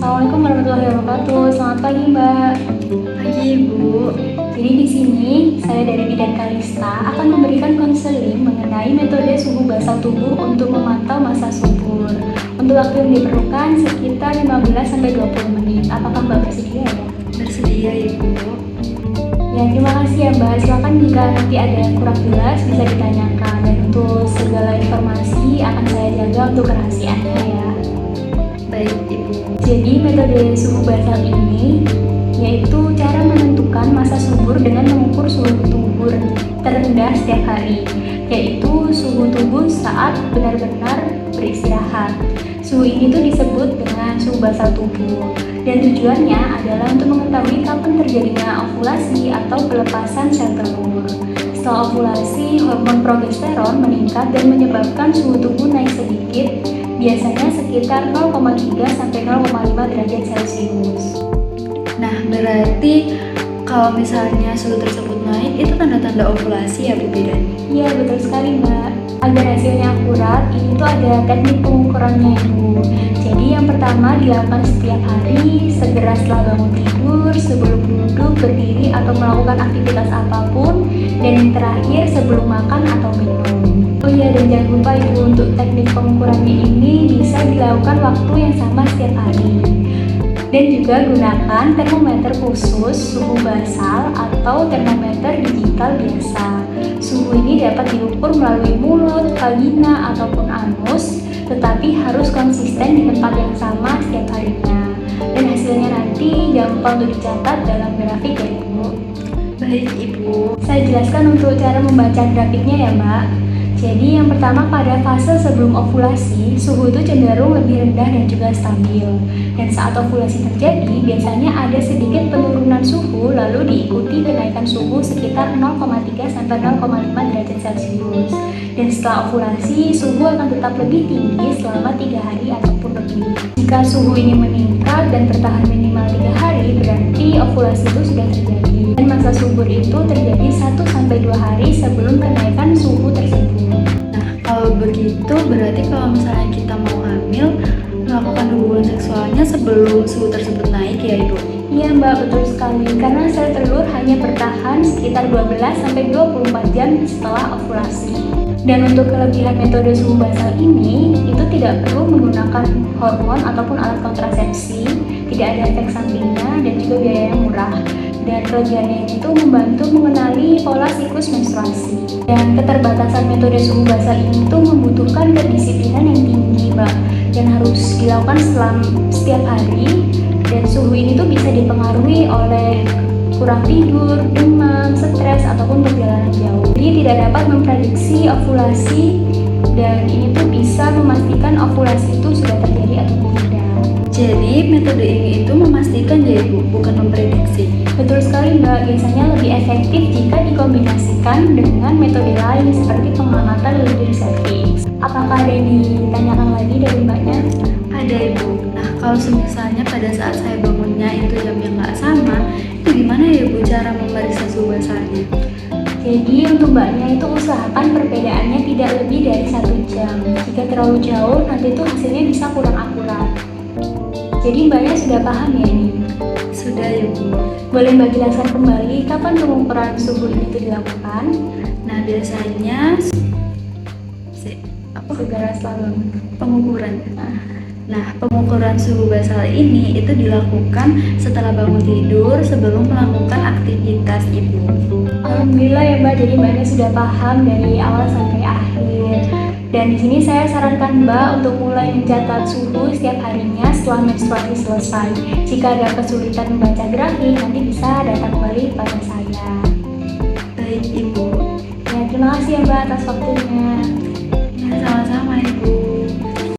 Assalamualaikum warahmatullahi wabarakatuh. Selamat pagi, Mbak. Pagi Ibu. Jadi di sini saya dari Bidan Kalista akan memberikan konseling mengenai metode suhu basal tubuh untuk memantau massa subur. Untuk waktu yang diperlukan sekitar 15 sampai 20 menit. Apakah Mbak bersedia ya? Bersedia Ibu. Ya, terima kasih ya Mbak. Silakan jika nanti ada yang kurang jelas bisa ditanyakan, dan untuk segala informasi akan saya jaga untuk kerahasiaannya ya. Baik Ibu. Jadi metode suhu basal ini yaitu cara menentukan massa subur dengan mengukur suhu tubuh terendah setiap hari, yaitu suhu tubuh saat benar-benar beristirahat. Suhu ini tuh disebut dengan suhu basal tubuh, dan tujuannya adalah untuk mengetahui kapan terjadinya ovulasi atau pelepasan sel telur. Setelah ovulasi, hormon progesteron meningkat dan menyebabkan suhu tubuh naik sedikit, biasanya sekitar 0,3 sampai 0,5 derajat Celcius. Nah, berarti kalau misalnya suhu tersebut naik, itu tanda-tanda ovulasi ya Bu Bidan? Iya, betul sekali Mbak. Agar hasilnya akurat, ini tuh ada teknik pengukurannya Ibu. Jadi yang pertama dilakukan setiap hari, segera setelah bangun tidur, sebelum duduk, berdiri, atau melakukan aktivitas apapun, dan yang terakhir sebelum makan atau minum. Oh iya, dan jangan lupa Ibu, untuk teknik pengukurannya ini bisa dilakukan waktu yang sama setiap hari. Dan juga gunakan termometer khusus suhu basal atau termometer digital biasa. Suhu ini dapat diukur melalui mulut, vagina, ataupun anus, tetapi harus konsisten di tempat yang sama setiap harinya. Dan hasilnya nanti jangan lupa untuk dicatat dalam grafik ya Ibu. Baik Ibu. Saya jelaskan untuk cara membaca grafiknya ya Mbak. Jadi yang pertama, pada fase sebelum ovulasi, suhu itu cenderung lebih rendah dan juga stabil. Dan saat ovulasi terjadi, biasanya ada sedikit penurunan suhu, lalu diikuti kenaikan suhu sekitar 0,3 sampai 0,5 derajat Celcius. Dan setelah ovulasi, suhu akan tetap lebih tinggi selama 3 hari ataupun lebih. Jika suhu ini meningkat dan bertahan minimal 3 hari, berarti ovulasi itu sudah terjadi. Dan massa subur itu terjadi 1 sampai 2 hari sebelum kenaikan suhu tersebut. Kalau begitu, berarti kalau misalnya kita mau hamil, melakukan hubungan seksualnya sebelum suhu tersebut naik ya Ibu? Iya Mbak, betul sekali. Karena sel telur hanya bertahan sekitar 12 sampai 24 jam setelah ovulasi. Dan untuk kelebihan metode suhu basal ini, itu tidak perlu menggunakan hormon ataupun alat kontrasepsi, tidak ada efek sampingnya, dan juga biayanya murah. Dan kelebihannya itu membantu mengenali pola siklus menstruasi. Dan keterbatasan metode suhu basal ini tuh membutuhkan kedisiplinan yang tinggi Mbak, dan harus dilakukan setiap hari. Dan suhu ini tuh bisa dipengaruhi oleh kurang tidur, demam, stres, ataupun perjalanan jauh. Jadi tidak dapat memprediksi ovulasi, dan ini tuh bisa memastikan ovulasi itu sudah terjadi ataupun tidak. Jadi metode ini itu memastikan ya Ibu, bukan memprediksi. Betul sekali Mbak, biasanya lebih efektif jika dikombinasikan dengan metode lain seperti pengamatan leader cervix. Apakah ada yang ditanyakan lagi dari Mbaknya? Ada Ibu. Nah, kalau misalnya pada saat saya bangunnya itu jam yang nggak sama, itu gimana ya Ibu cara memeriksa suhu basalnya? Jadi untuk Mbaknya itu usahakan perbedaannya tidak lebih dari 1 jam. Jika terlalu jauh, nanti itu hasilnya bisa kurang akurat. Jadi Mbaknya sudah paham ya ini? Sudah ya Bu. Boleh Mbak jelaskan kembali kapan pengukuran suhu ini itu dilakukan? Nah, biasanya Segera setelah bangun. pengukuran. Nah, pengukuran suhu basal ini itu dilakukan setelah bangun tidur sebelum melakukan aktivitas Ibu. Alhamdulillah ya Mbak, jadi Mbaknya sudah paham dari awal sampai akhir. Dan di sini saya sarankan Mbak untuk mulai mencatat suhu setiap harinya setelah menstruasi selesai. Jika ada kesulitan membaca grafik, nanti bisa datang kembali pada saya. Baik Ibu. Ya, terima kasih ya Mbak atas waktunya.